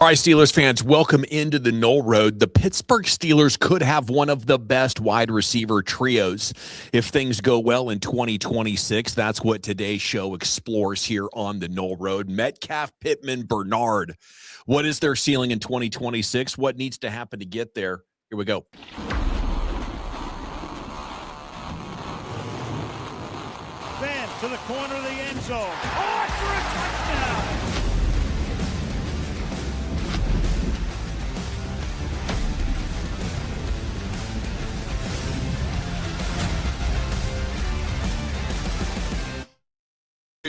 All right, Steelers fans, welcome into the Knoll Road. The Pittsburgh Steelers could have one of the best wide receiver trios if things go well in 2026. That's what today's show explores here on the Knoll Road. Metcalf, Pittman, Bernard. What is their ceiling in 2026? What needs to happen to get there? Here we go. Then to the corner of the end zone. Oh, for a touchdown!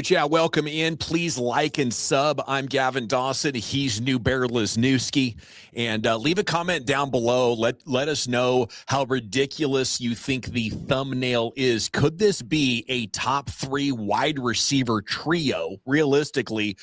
Yeah, welcome in. Please like and sub. I'm Gavin Dawson. He's New Bear Lesniewski. And leave a comment down below. Let us know how ridiculous you think the thumbnail is. Could this be a top 3 wide receiver trio? Realistically,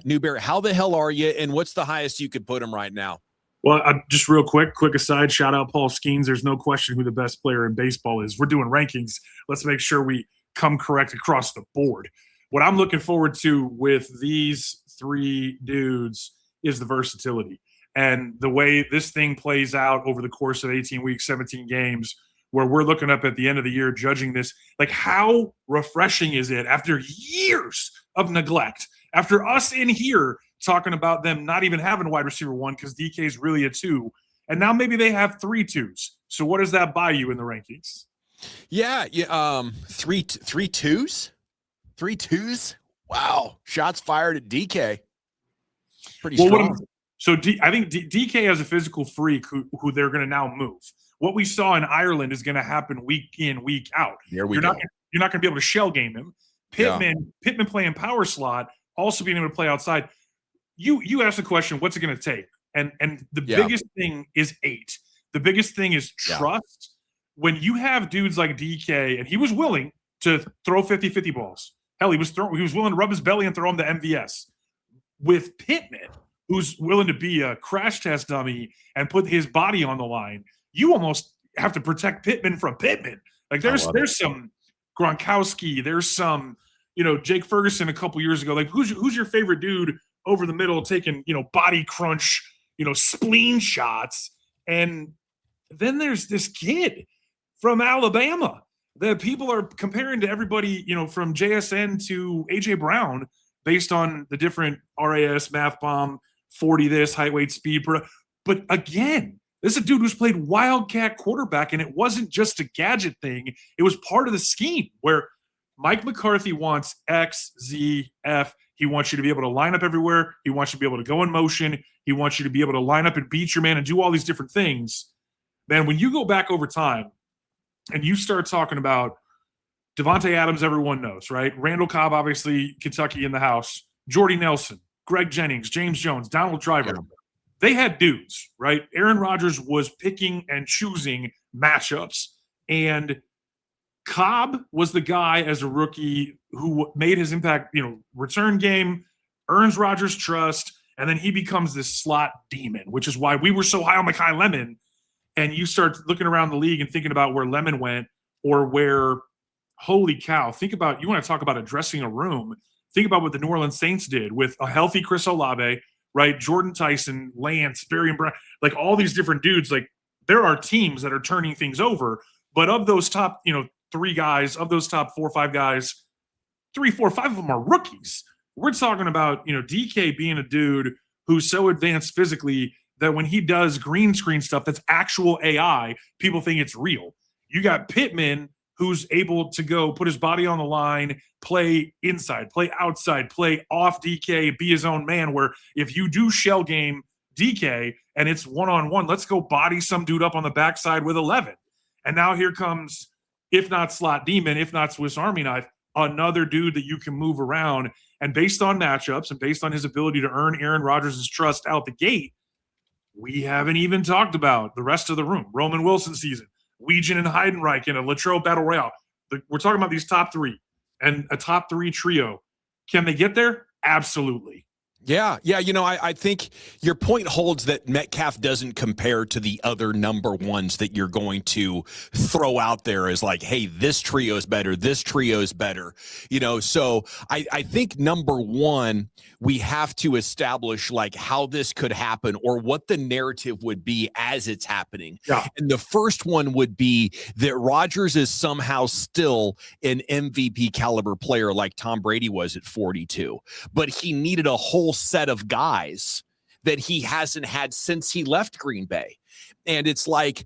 New Bear, how the hell are you? And what's the highest you could put him right now? Well, just real quick aside, shout out Paul Skeens. There's no question who the best player in baseball is. We're doing rankings. Let's make sure we come correct across the board. What I'm looking forward to with these 3 dudes is the versatility and the way this thing plays out over the course of 18 weeks, 17 games, where we're looking up at the end of the year judging this. Like, how refreshing is it after years of neglect, after us in here talking about them not even having wide receiver 1 because DK is really a 2, and now maybe they have 3 2s. So what does that buy you in the rankings? Yeah, three twos? 3 2s? Wow. Shots fired at DK. Pretty strong. I think DK has a physical freak who they're going to now move. What we saw in Ireland is going to happen week in, week out. You're not going to be able to shell game him. Pittman playing power slot, also being able to play outside. You asked the question, what's it going to take? And the biggest thing is 8. The biggest thing is trust. When you have dudes like DK, and he was willing to throw 50-50 balls. Hell, he was willing to rub his belly and throw him to MVS. With Pittman, who's willing to be a crash test dummy and put his body on the line, you almost have to protect Pittman from Pittman. Like there's some Gronkowski, there's some, Jake Ferguson a couple years ago. Like who's your favorite dude over the middle taking, body crunch, spleen shots? And then there's this kid from Alabama that people are comparing to everybody, from JSN to AJ Brown based on the different RAS, math bomb, 40 this, height, weight, speed. But again, this is a dude who's played wildcat quarterback, and it wasn't just a gadget thing. It was part of the scheme where Mike McCarthy wants X, Z, F. He wants you to be able to line up everywhere. He wants you to be able to go in motion. He wants you to be able to line up and beat your man and do all these different things. Man, when you go back over time, and you start talking about Devontae Adams, everyone knows, right? Randall Cobb, obviously, Kentucky in the house. Jordy Nelson, Greg Jennings, James Jones, Donald Driver. Yeah. They had dudes, right? Aaron Rodgers was picking and choosing matchups. And Cobb was the guy as a rookie who made his impact, return game, earns Rodgers' trust, and then he becomes this slot demon, which is why we were so high on Mekhi Lemon. And you start looking around the league and thinking about where Lemon went or where, holy cow, you want to talk about addressing a room. Think about what the New Orleans Saints did with a healthy Chris Olave, right? Jordan Tyson, Lance, Barry and Brown, like all these different dudes. Like there are teams that are turning things over. But of those top, 3 guys, of those top 4 or 5 guys, 3, 4, 5 of them are rookies. We're talking about, DK being a dude who's so advanced physically that when he does green screen stuff that's actual AI, people think it's real. You got Pittman, who's able to go put his body on the line, play inside, play outside, play off DK, be his own man, where if you do shell game DK and it's one-on-one, let's go body some dude up on the backside with 11. And now here comes, if not slot demon, if not Swiss Army knife, another dude that you can move around. And based on matchups and based on his ability to earn Aaron Rodgers' trust out the gate, we haven't even talked about the rest of the room. Roman Wilson season, Weegen and Heidenreich in a Latrobe Battle Royale. We're talking about these top 3 and a top 3 trio. Can they get there? Absolutely. Yeah. I think your point holds that Metcalf doesn't compare to the other number ones that you're going to throw out there as like, hey, this trio is better. This trio is better. So I think number one, we have to establish like how this could happen or what the narrative would be as it's happening. Yeah. And the first one would be that Rodgers is somehow still an MVP caliber player like Tom Brady was at 42, but he needed a whole set of guys that he hasn't had since he left Green Bay. And it's like,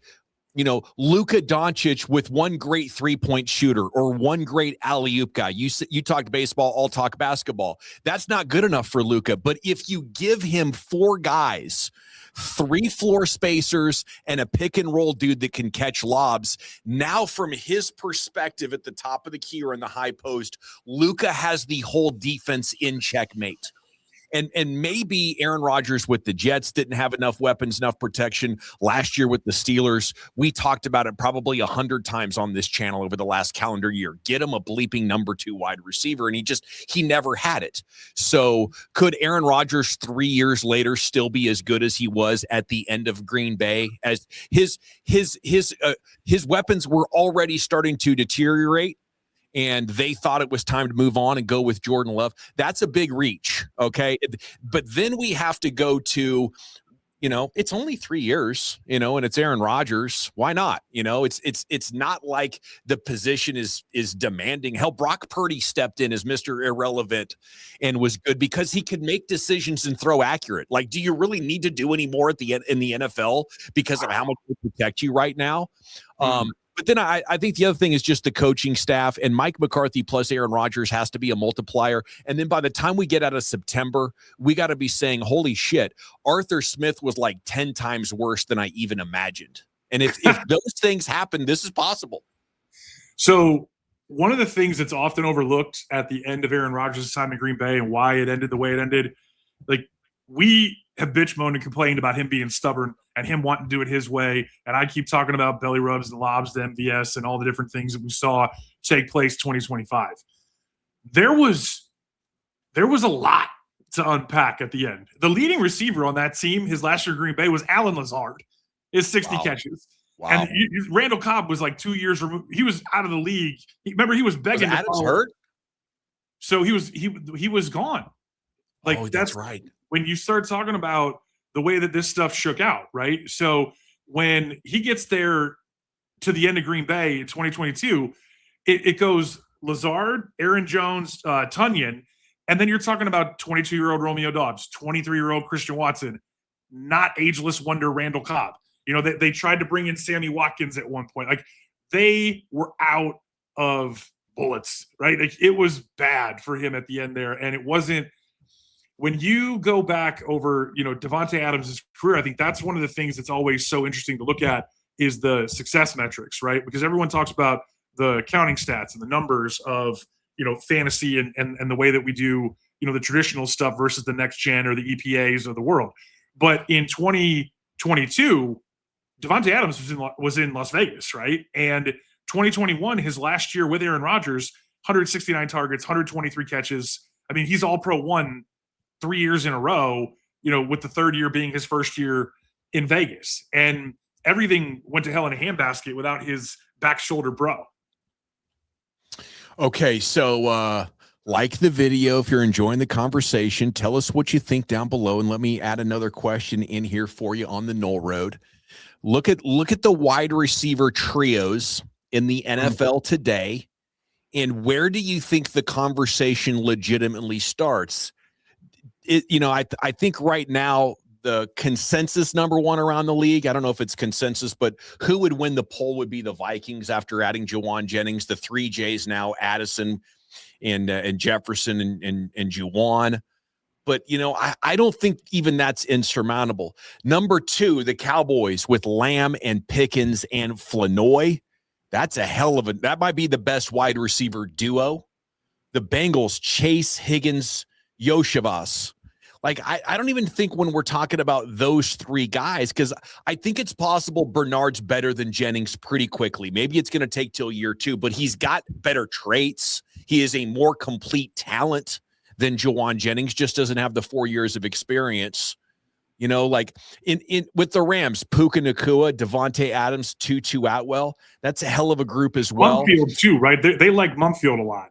Luka Doncic with one great three-point shooter or one great alley-oop guy. You talked baseball, I'll talk basketball. That's not good enough for Luka. But if you give him four guys, 3 floor spacers, and a pick-and-roll dude that can catch lobs, now from his perspective at the top of the key or in the high post, Luka has the whole defense in checkmate. And maybe Aaron Rodgers with the Jets didn't have enough weapons, enough protection. Last year with the Steelers, we talked about it probably 100 times on this channel over the last calendar year. Get him a bleeping number 2 wide receiver, and he never had it. So could Aaron Rodgers 3 years later still be as good as he was at the end of Green Bay? As his weapons were already starting to deteriorate, and they thought it was time to move on and go with Jordan Love. That's a big reach, okay? But then we have to go to, it's only 3 years, and it's Aaron Rodgers. Why not? It's not like the position is demanding. Hell, Brock Purdy stepped in as Mr. Irrelevant and was good because he could make decisions and throw accurate. Like, do you really need to do any more in the NFL because of how much they protect you right now? But then I think the other thing is just the coaching staff, and Mike McCarthy plus Aaron Rodgers has to be a multiplier. And then by the time we get out of September, we got to be saying, holy shit, Arthur Smith was like 10 times worse than I even imagined. And if those things happen, this is possible. So one of the things that's often overlooked at the end of Aaron Rodgers' time in Green Bay and why it ended the way it ended, like we have bitch moaned and complained about him being stubborn and him wanting to do it his way. And I keep talking about belly rubs and lobs to MVS and all the different things that we saw take place 2025. There was a lot to unpack at the end. The leading receiver on that team, his last year in Green Bay, was Allen Lazard. His 60 catches. Wow. And Randall Cobb was like 2 years removed. He was out of the league. Remember, he was begging. Was Adams hurt? So he was gone. Like that's right. When you start talking about the way that this stuff shook out, right? So when he gets there to the end of Green Bay in 2022, it goes Lazard, Aaron Jones, Tunyon, and then you're talking about 22-year-old Romeo Doubs, 23-year-old Christian Watson, not ageless wonder Randall Cobb. They tried to bring in Sammy Watkins at one point. Like, they were out of bullets, right? Like, it was bad for him at the end there, and it wasn't. When you go back over, Davante Adams' career, I think that's one of the things that's always so interesting to look at is the success metrics, right? Because everyone talks about the counting stats and the numbers of, fantasy and the way that we do, the traditional stuff versus the next gen or the EPAs of the world. But in 2022, Davante Adams was in Las Vegas, right? And 2021, his last year with Aaron Rodgers, 169 targets, 123 catches. I mean, he's all pro 1 3 years in a row, with the third year being his first year in Vegas. And everything went to hell in a handbasket without his back shoulder bro. Okay, so like the video if you're enjoying the conversation. Tell us what you think down below, and let me add another question in here for you on the Knoll Road. Look at the wide receiver trios in the NFL today, and where do you think the conversation legitimately starts? I think right now the consensus number one around the league, I don't know if it's consensus, but who would win the poll would be the Vikings after adding Juwan Jennings, the 3 J's now, Addison and Jefferson and Juwan. But, I don't think even that's insurmountable. Number 2, the Cowboys with Lamb and Pickens and Flanoy. That's a hell of that might be the best wide receiver duo. The Bengals, Chase, Higgins, Yoshivas. Like, I don't even think when we're talking about those 3 guys, because I think it's possible Bernard's better than Jennings pretty quickly. Maybe it's going to take till year 2, but he's got better traits. He is a more complete talent than Jawan Jennings, just doesn't have the 4 years of experience. You know, like in with the Rams, Puka Nacua, Devontae Adams, Tutu Atwell. That's a hell of a group as well. Mumfield too, right? They like Mumfield a lot.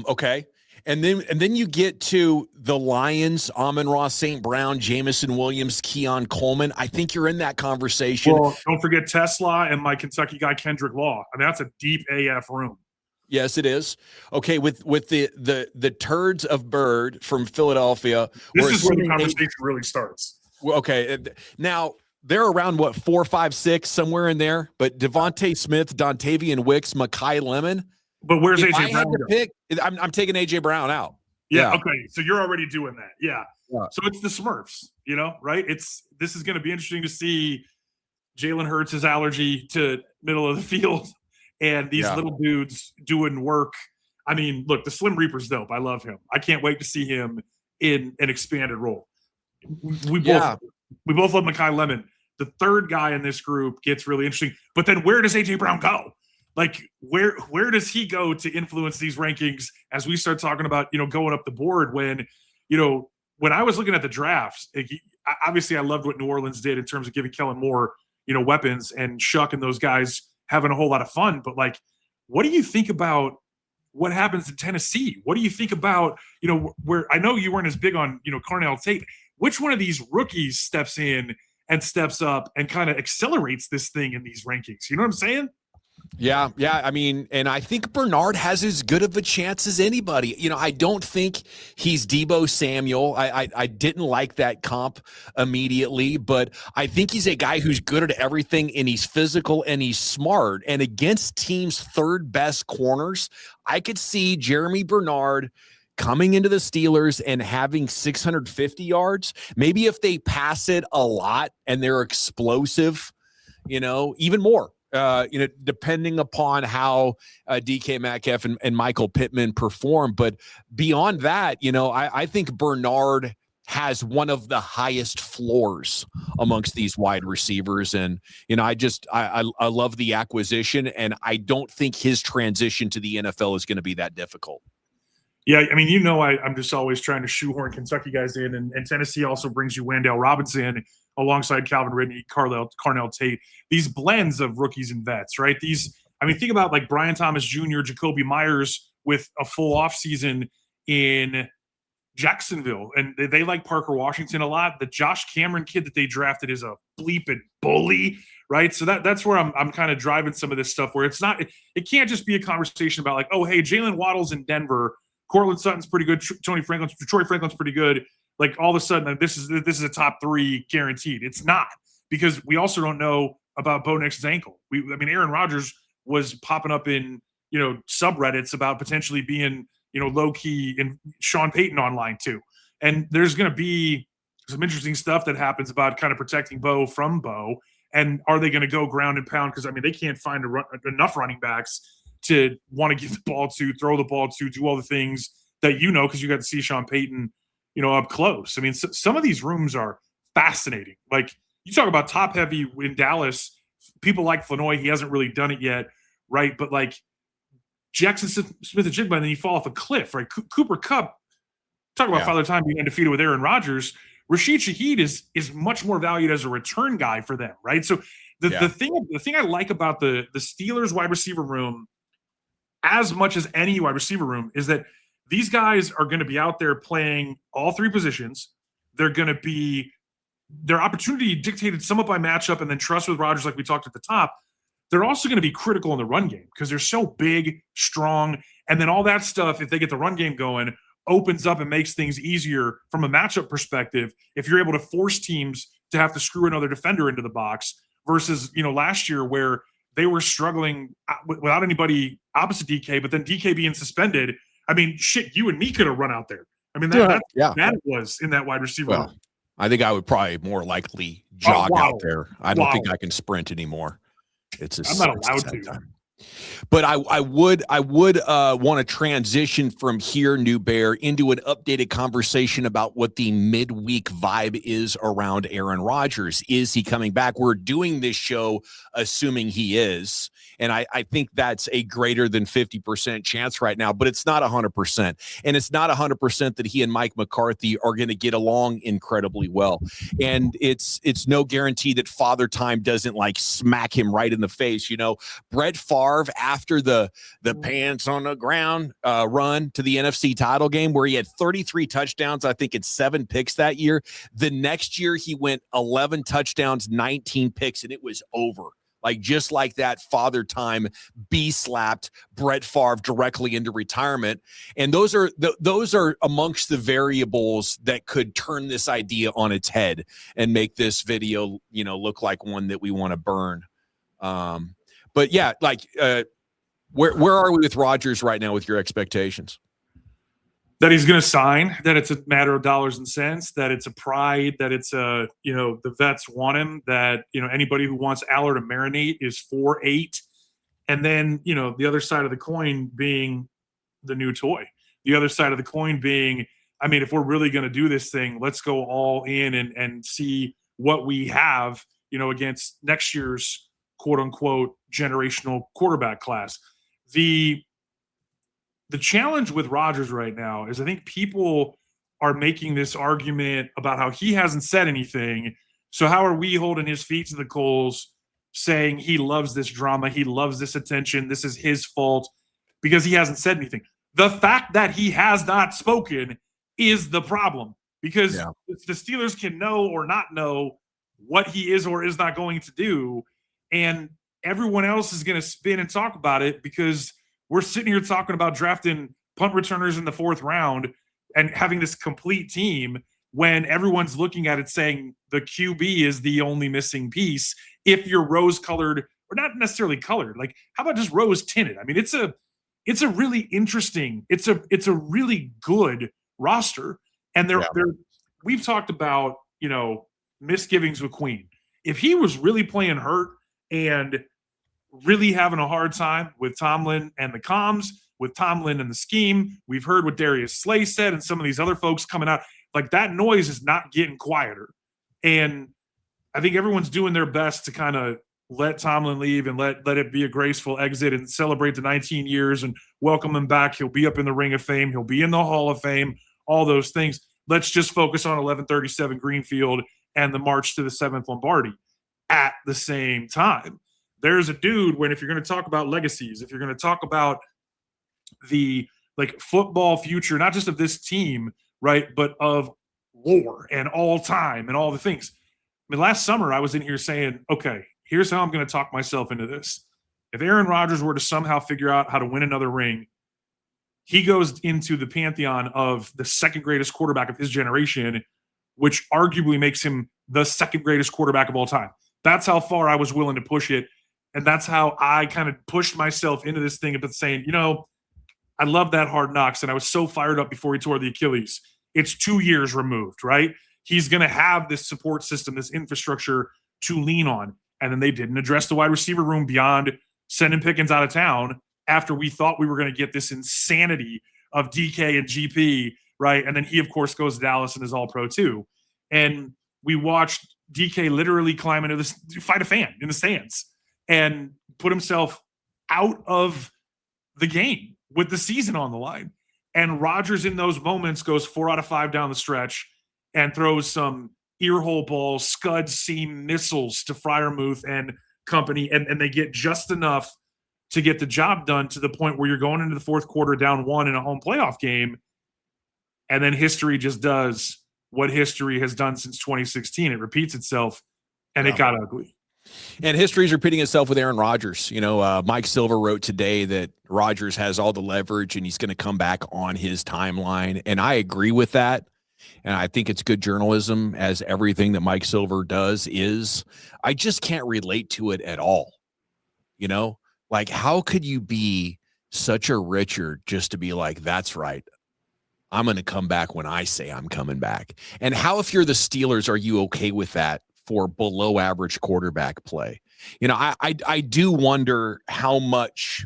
Okay. And then you get to the Lions, Amon-Ra St. Brown, Jamison Williams, Keon Coleman. I think you're in that conversation. Well, don't forget Tesla and my Kentucky guy Kendrick Law. I mean, that's a deep AF room. Yes, it is. Okay, with the turds of Bird from Philadelphia. This is where the conversation really starts. Okay, now they're around what 4, 5, 6, somewhere in there. But Devontae Smith, Dontavian Wicks, Mekhi Lemon. But where's if AJ Brown? I had to pick, I'm taking AJ Brown out. Yeah. Okay. So you're already doing that. Yeah. So it's the Smurfs. You know, right? This is going to be interesting to see Jalen Hurts' allergy to middle of the field. And these little dudes doing work. I mean, look, the Slim Reaper's dope. I love him. I can't wait to see him in an expanded role. We both love Mekhi Lemon. The third guy in this group gets really interesting. But then where does AJ Brown go? Like, where does he go to influence these rankings as we start talking about, you know, going up the board when, you know, when I was looking at the drafts, obviously I loved what New Orleans did in terms of giving Kellen Moore, you know, weapons and Shuck and those guys having a whole lot of fun. But like, what do you think about what happens in Tennessee? What do you think about, you know, where I know you weren't as big on, you know, Cornell Tate. Which one of these rookies steps in and steps up and kind of accelerates this thing in these rankings? You know what I'm saying? Yeah. I mean, and I think Bernard has as good of a chance as anybody. You know, I don't think he's Deebo Samuel. I didn't like that comp immediately, but I think he's a guy who's good at everything, and he's physical and he's smart. And against teams' third best corners, I could see Jeremy Bernard coming into the Steelers and having 650 yards. Maybe if they pass it a lot and they're explosive, you know, even more. You know, depending upon how DK Metcalf and Michael Pittman perform. But beyond that, you know, I think Bernard has one of the highest floors amongst these wide receivers. And, you know, I love the acquisition, and I don't think his transition to the NFL is going to be that difficult. Yeah, I mean, you know, I'm just always trying to shoehorn Kentucky guys in, and Tennessee also brings you Wandale Robinson alongside Calvin Ridley, Carnell Tate. These blends of rookies and vets, right? I mean, think about like Brian Thomas Jr., Jacoby Myers with a full offseason in Jacksonville, and they like Parker Washington a lot. The Josh Cameron kid that they drafted is a bleeping bully, right? So that's where I'm kind of driving some of this stuff, where it can't just be a conversation about like, oh, hey, Jalen Waddle's in Denver, Cortland Sutton's pretty good, Troy Franklin's pretty good. Like all of a sudden, this is a top 3 guaranteed. It's not, because we also don't know about Bo Nix's ankle. I mean, Aaron Rodgers was popping up in, you know, subreddits about potentially being, you know, low key, and Sean Payton online too. And there's going to be some interesting stuff that happens about kind of protecting Bo from Bo. And are they going to go ground and pound? Because I mean, they can't find enough running backs to want to give the ball to, throw the ball to, do all the things that, you know, because you got to see Sean Payton, you know, up close. I mean, some of these rooms are fascinating. Like, you talk about top heavy in Dallas, people like Flanoy, he hasn't really done it yet, right? But like Jackson Smith-Njigba, and then you fall off a cliff, right? Cooper Kupp, talk about Father Time being undefeated with Aaron Rodgers. Rashid Shaheed is much more valued as a return guy for them, right? So the thing I like about the Steelers wide receiver room, as much as any wide receiver room, is that these guys are going to be out there playing all 3 positions. They're going to be their opportunity dictated somewhat by matchup and then trust with Rodgers, like we talked at the top. They're also going to be critical in the run game because they're so big, strong, and then all that stuff, if they get the run game going, opens up and makes things easier from a matchup perspective if you're able to force teams to have to screw another defender into the box versus, you know, last year where they were struggling without anybody opposite DK, but then DK being suspended. I mean, shit, you and me could have run out there. I mean, that was in that wide receiver. Well, I think I would probably more likely jog out there. I don't think I can sprint anymore. I'm not allowed to. But I would want to transition from here, New Bear, into an updated conversation about what the midweek vibe is around Aaron Rodgers. Is he coming back? We're doing this show assuming he is. And I think that's a greater than 50% chance right now, but it's not 100%. And it's not 100% that he and Mike McCarthy are going to get along incredibly well. And it's no guarantee that Father Time doesn't like smack him right in the face. You know, Brett Favre, after the pants on the ground run to the NFC title game where he had 33 touchdowns, I think it's 7 picks that year. The next year he went 11 touchdowns, 19 picks, and it was over. Like just like that, Father Time slapped Brett Favre directly into retirement. And those are amongst the variables that could turn this idea on its head and make this video, you know, look like one that we want to burn. But yeah, like where are we with Rodgers right now with your expectations? That he's going to sign, that it's a matter of dollars and cents, that it's a pride, that it's a, you know, the vets want him, that, you know, anybody who wants Aller to marinate is 4-8. And then, you know, the other side of the coin being the new toy. The other side of the coin being, I mean, if we're really going to do this thing, let's go all in and see what we have, you know, against next year's quote unquote generational quarterback class. The challenge with Rodgers right now is I think people are making this argument about how he hasn't said anything. So how are we holding his feet to the coals saying he loves this drama, he loves this attention, this is his fault because he hasn't said anything? The fact that he has not spoken is the problem because the Steelers can know or not know what he is or is not going to do. And everyone else is going to spin and talk about it because we're sitting here talking about drafting punt returners in the 4th round and having this complete team when everyone's looking at it saying the QB is the only missing piece. If you're rose colored or not necessarily colored, like how about just rose tinted? I mean, it's a really interesting, it's a really good roster. And we've talked about, you know, misgivings with Queen. If he was really playing hurt and really having a hard time with Tomlin and the comms, with Tomlin and the scheme. We've heard what Darius Slay said and some of these other folks coming out. Like that noise is not getting quieter. And I think everyone's doing their best to kind of let Tomlin leave and let it be a graceful exit and celebrate the 19 years and welcome him back. He'll be up in the Ring of Fame. He'll be in the Hall of Fame, all those things. Let's just focus on 1137 Greenfield and the march to the 7th Lombardi at the same time. There's a dude when if you're going to talk about legacies, if you're going to talk about the like football future, not just of this team, right, but of lore and all time and all the things. I mean, last summer I was in here saying, okay, here's how I'm going to talk myself into this. If Aaron Rodgers were to somehow figure out how to win another ring, he goes into the pantheon of the second greatest quarterback of his generation, which arguably makes him the second greatest quarterback of all time. That's how far I was willing to push it. And that's how I kind of pushed myself into this thing of saying, you know, I love that Hard Knocks. And I was so fired up before he tore the Achilles. It's 2 years removed, right? He's going to have this support system, this infrastructure to lean on. And then they didn't address the wide receiver room beyond sending Pickens out of town after we thought we were going to get this insanity of DK and GP, right? And then he, of course, goes to Dallas and is all pro too. And we watched DK literally climb into this, fight a fan in the stands and put himself out of the game with the season on the line. And Rodgers in those moments goes 4 out of 5 down the stretch and throws some earhole balls, scud seam missiles to Freiermuth and company. And they get just enough to get the job done to the point where you're going into the 4th quarter down 1 in a home playoff game. And then history just does what history has done since 2016. It repeats itself, and it got ugly. And history is repeating itself with Aaron Rodgers. You know, Mike Silver wrote today that Rodgers has all the leverage and he's going to come back on his timeline. And I agree with that. And I think it's good journalism, as everything that Mike Silver does is. I just can't relate to it at all. You know, like how could you be such a Richard just to be like, that's right, I'm going to come back when I say I'm coming back? And how, if you're the Steelers, are you okay with that for below average quarterback play? I do wonder how much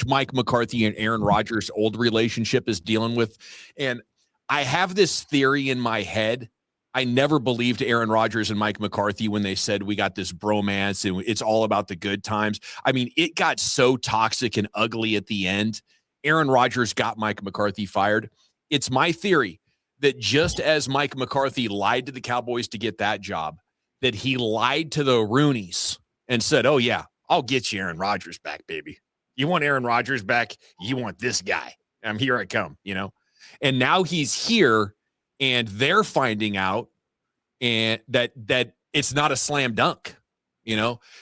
Mike McCarthy and Aaron Rodgers' old relationship is dealing with. And I have this theory in my head. I never believed Aaron Rodgers and Mike McCarthy when they said we got this bromance and it's all about the good times. I mean, it got so toxic and ugly at the end. Aaron Rodgers got Mike McCarthy fired. It's my theory that just as Mike McCarthy lied to the Cowboys to get that job, that he lied to the Rooneys and said, oh, yeah, I'll get you Aaron Rodgers back, baby. You want Aaron Rodgers back? You want this guy. Here I come, And now he's here, and they're finding out and that it's not a slam dunk,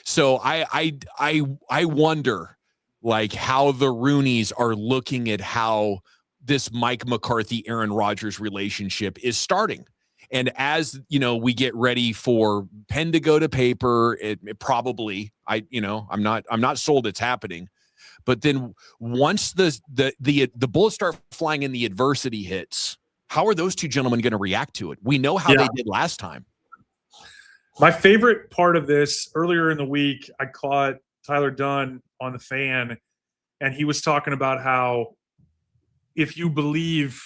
So I wonder, like, how the Rooneys are looking at how this Mike McCarthy, Aaron Rodgers relationship is starting. And as, we get ready for pen to go to paper, it probably, I'm not sold it's happening. But then once the bullets start flying and the adversity hits, how are those two gentlemen going to react to it? We know how they did last time. My favorite part of this, earlier in the week, I caught Tyler Dunn on the Fan, and he was talking about how if you believe,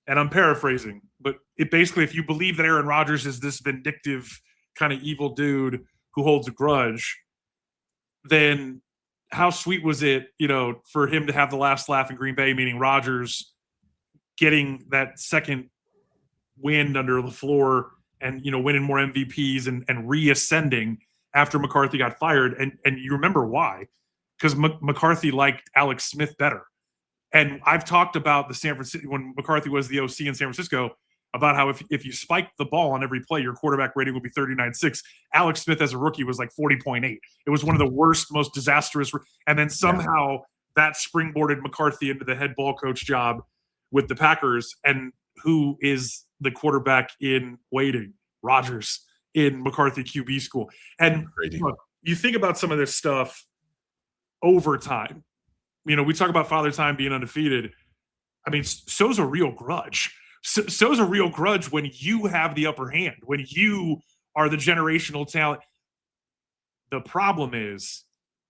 and I'm paraphrasing, but basically, if you believe that Aaron Rodgers is this vindictive kind of evil dude who holds a grudge, then how sweet was it, for him to have the last laugh in Green Bay, meaning Rodgers getting that second wind under the floor and, winning more MVPs and reascending after McCarthy got fired. And you remember why? Because McCarthy liked Alex Smith better. And I've talked about the San Francisco, when McCarthy was the OC in San Francisco, about how if you spike the ball on every play, your quarterback rating will be 39.6. Alex Smith as a rookie was like 40.8. It was one of the worst, most disastrous. And then somehow that springboarded McCarthy into the head ball coach job with the Packers. And who is the quarterback in waiting? Rodgers in McCarthy QB school. And look, you think about some of this stuff over time. We talk about Father Time being undefeated. I mean, so's a real grudge. So's a real grudge when you have the upper hand, when you are the generational talent. The problem is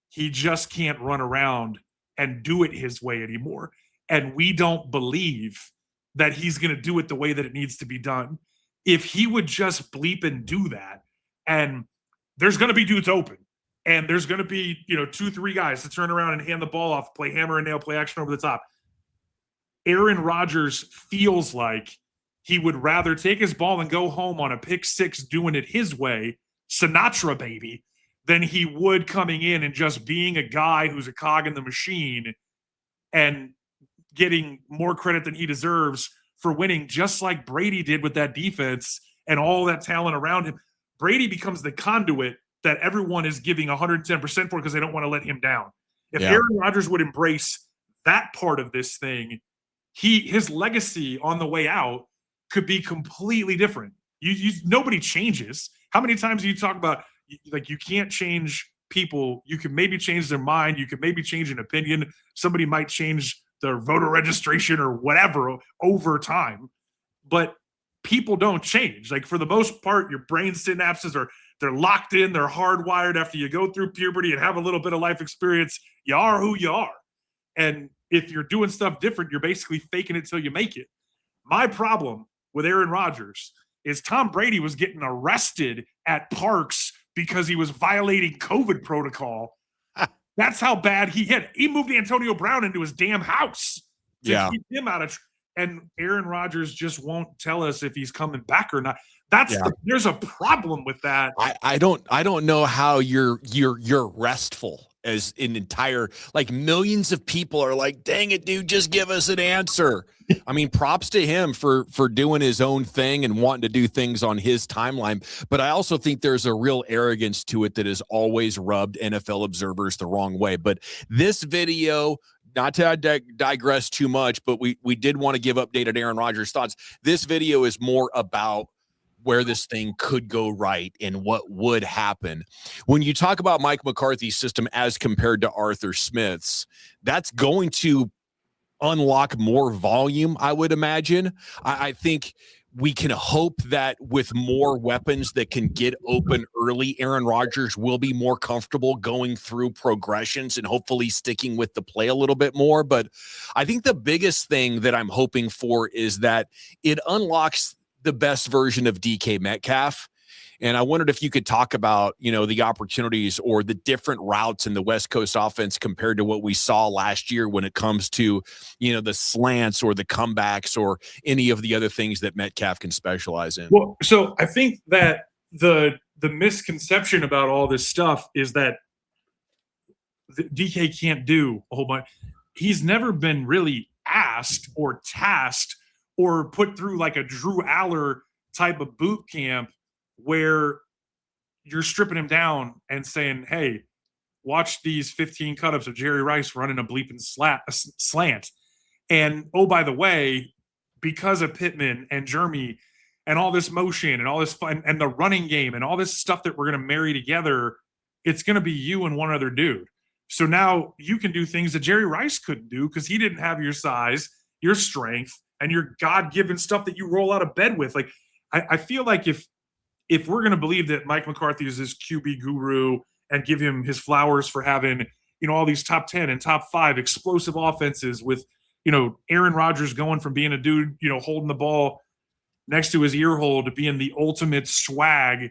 he just can't run around and do it his way anymore. And we don't believe that he's going to do it the way that it needs to be done. If he would just bleep and do that, and there's going to be dudes open, and there's going to be, 2-3 guys to turn around and hand the ball off, play hammer and nail, play action over the top. Aaron Rodgers feels like he would rather take his ball and go home on a pick six doing it his way, Sinatra baby, than he would coming in and just being a guy who's a cog in the machine and getting more credit than he deserves for winning, just like Brady did with that defense and all that talent around him. Brady becomes the conduit that everyone is giving 110% for because they don't want to let him down. If Aaron Rodgers would embrace that part of this thing, his legacy on the way out could be completely different. Nobody changes. How many times do you talk about, like, you can't change people? You can maybe change their mind. You can maybe change an opinion. Somebody might change their voter registration or whatever over time. But people don't change. Like, for the most part, your brain synapses they're locked in, they're hardwired. After you go through puberty and have a little bit of life experience, you are who you are. And if you're doing stuff different, you're basically faking it till you make it. My problem with Aaron Rodgers is Tom Brady was getting arrested at parks because he was violating COVID protocol. That's how bad he hit. He moved Antonio Brown into his damn house to keep him out of. And Aaron Rodgers just won't tell us if he's coming back or not. There's a problem with that. I don't know how you're restful as an entire, like, millions of people are like, dang it, dude, just give us an answer. I mean, props to him for doing his own thing and wanting to do things on his timeline. But I also think there's a real arrogance to it that has always rubbed NFL observers the wrong way. But this video, not to digress too much, but we did want to give updated Aaron Rodgers thoughts. This video is more about where this thing could go right and what would happen. When you talk about Mike McCarthy's system as compared to Arthur Smith's, that's going to unlock more volume, I would imagine. I think we can hope that with more weapons that can get open early, Aaron Rodgers will be more comfortable going through progressions and hopefully sticking with the play a little bit more. But I think the biggest thing that I'm hoping for is that it unlocks the best version of DK Metcalf. And I wondered if you could talk about, the opportunities or the different routes in the West Coast offense compared to what we saw last year when it comes to, the slants or the comebacks or any of the other things that Metcalf can specialize in. Well, so I think that the misconception about all this stuff is that DK can't do a whole bunch. He's never been really asked or tasked or put through like a Drew Aller type of boot camp where you're stripping him down and saying, hey, watch these 15 cut-ups of Jerry Rice running a bleeping slant. And, oh, by the way, because of Pittman and Jeremy and all this motion and all this fun and the running game and all this stuff that we're going to marry together, it's going to be you and one other dude. So now you can do things that Jerry Rice couldn't do because he didn't have your size, your strength, and your God-given stuff that you roll out of bed with. Like, I feel like if we're going to believe that Mike McCarthy is this QB guru and give him his flowers for having, all these top 10 and top 5 explosive offenses with, Aaron Rodgers going from being a dude, holding the ball next to his ear hole to being the ultimate swag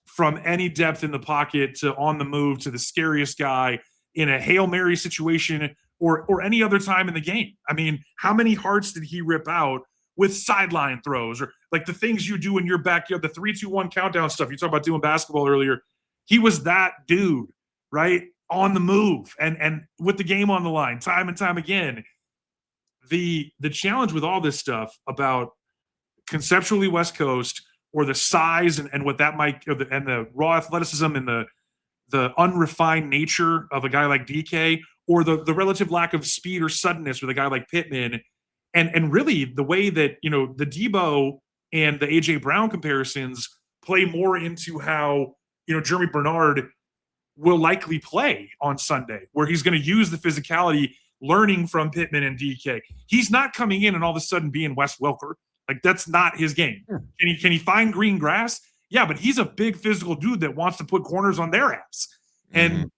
from any depth in the pocket to on the move to the scariest guy in a Hail Mary situation or any other time in the game. I mean, how many hearts did he rip out with sideline throws or like the things you do in your backyard, the 3-2-1 countdown stuff. You talked about doing basketball earlier. He was that dude, right? On the move and with the game on the line time and time again. The challenge with all this stuff about conceptually West Coast or the size and what that might and the raw athleticism and the unrefined nature of a guy like DK or the relative lack of speed or suddenness with a guy like Pittman. And really the way that, the Debo and the A.J. Brown comparisons play more into how, Jeremy Bernard will likely play on Sunday, where he's going to use the physicality learning from Pittman and DK. He's not coming in and all of a sudden being Wes Welker. Like, that's not his game. Can he find green grass? Yeah, but he's a big physical dude that wants to put corners on their ass. And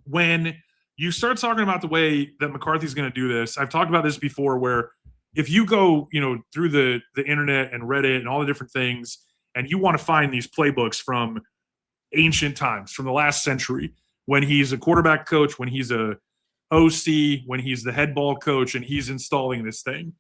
when you start talking about the way that McCarthy's going to do this, I've talked about this before, where if you go, through the internet and Reddit and all the different things, and you want to find these playbooks from ancient times, from the last century, when he's a quarterback coach, when he's a OC, when he's the head ball coach, and he's installing this thing,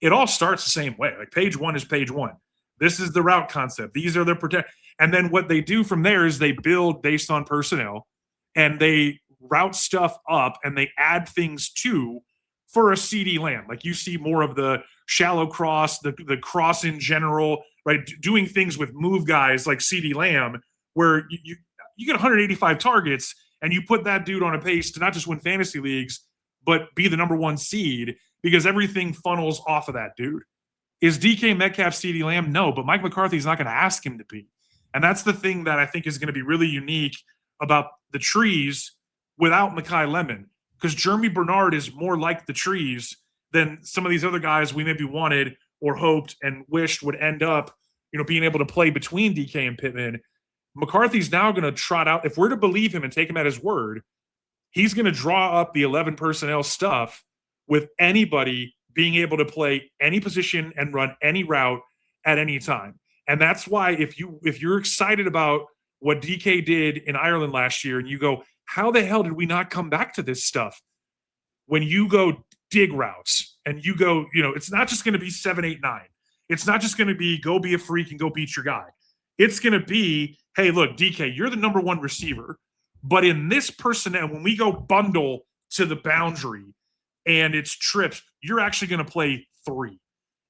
it all starts the same way. Like, page 1 is page 1. This is the route concept. These are the and then what they do from there is they build based on personnel, and they route stuff up, and they add things to for a CD Lamb. Like, you see more of the shallow cross, the cross in general, right? Doing things with move guys like CD Lamb, where you get 185 targets and you put that dude on a pace to not just win fantasy leagues, but be the number 1 seed because everything funnels off of that dude. Is DK Metcalf CD Lamb? No, but Mike McCarthy's not going to ask him to be. And that's the thing that I think is going to be really unique about the trees without Mekhi Lemon, because Jeremy Bernard is more like the trees than some of these other guys we maybe wanted or hoped and wished would end up, being able to play between DK and Pittman. McCarthy's now going to trot out, if we're to believe him and take him at his word, he's going to draw up the 11 personnel stuff with anybody being able to play any position and run any route at any time. And that's why if you're excited about what DK did in Ireland last year and you go, how the hell did we not come back to this stuff? When you go dig routes and you go, it's not just going to be 7, 8, 9. It's not just going to be go be a freak and go beat your guy. It's going to be, hey, look, DK, you're the number 1 receiver. But in this personnel, when we go bundle to the boundary and it's trips, you're actually going to play 3.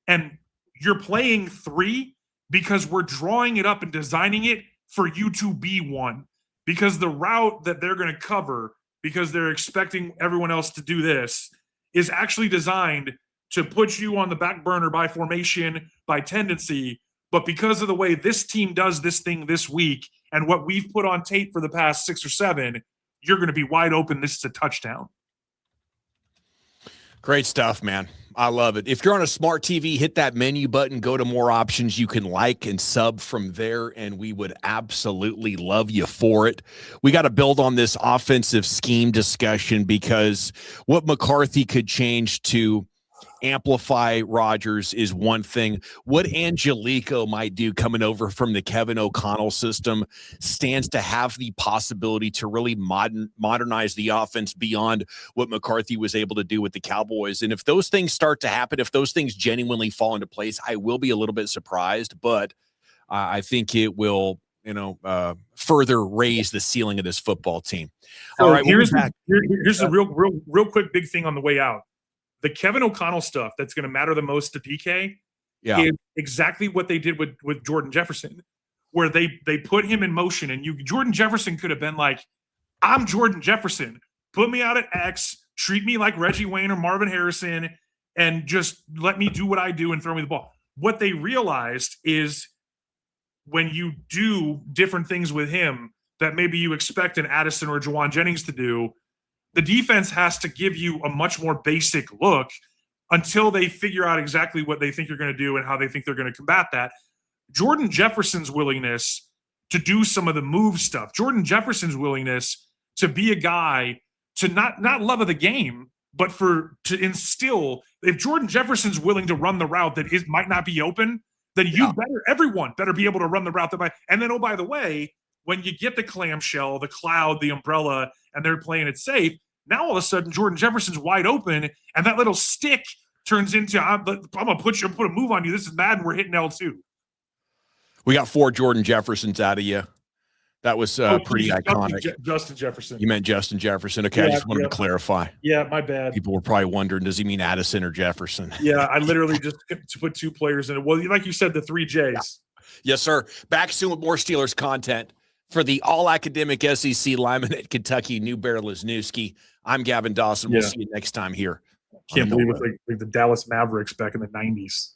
And you're playing 3 because we're drawing it up and designing it for you to be 1. Because the route that they're going to cover, because they're expecting everyone else to do this, is actually designed to put you on the back burner by formation, by tendency. But because of the way this team does this thing this week and what we've put on tape for the past 6 or 7, you're going to be wide open. This is a touchdown. Great stuff, man. I love it. If you're on a smart TV, hit that menu button, go to more options. You can like and sub from there, and we would absolutely love you for it. We got to build on this offensive scheme discussion because what McCarthy could change to amplify Rodgers is one thing. What Angelico might do coming over from the Kevin O'Connell system stands to have the possibility to really modernize the offense beyond what McCarthy was able to do with the Cowboys. And if those things start to happen, if those things genuinely fall into place, I will be a little bit surprised, but I think it will, further raise the ceiling of this football team. So all right, here's a real quick big thing on the way out. The Kevin O'Connell stuff that's going to matter the most to DK is exactly what they did with Jordan Jefferson, where they put him in motion, and Jordan Jefferson could have been like, I'm Jordan Jefferson. Put me out at X, treat me like Reggie Wayne or Marvin Harrison, and just let me do what I do and throw me the ball. What they realized is when you do different things with him that maybe you expect an Addison or Jawan Jennings to do, the defense has to give you a much more basic look until they figure out exactly what they think you're going to do and how they think they're going to combat that. Jordan Jefferson's willingness to do some of the move stuff, Jordan Jefferson's willingness to be a guy to not love of the game, but to instill, if Jordan Jefferson's willing to run the route that might not be open, then everyone better be able to run the route and then, oh, by the way, when you get the clamshell, the cloud, the umbrella, and they're playing it safe, now all of a sudden Jordan Jefferson's wide open, and that little stick turns into, I'm going to put a move on you. This is Madden. We're hitting L2. We got 4 Jordan Jeffersons out of you. That was pretty iconic. Justin Jefferson. You meant Justin Jefferson. Okay, I just wanted to clarify. Yeah, my bad. People were probably wondering, does he mean Addison or Jefferson? Yeah, I literally just put 2 players in it. Well, like you said, the 3 J's. Yeah. Yes, sir. Back soon with more Steelers content. For the all-academic SEC lineman at Kentucky, New Bear Lesniewski, I'm Gavin Dawson. We'll see you next time here. Can't believe it's like the Dallas Mavericks back in the 90s.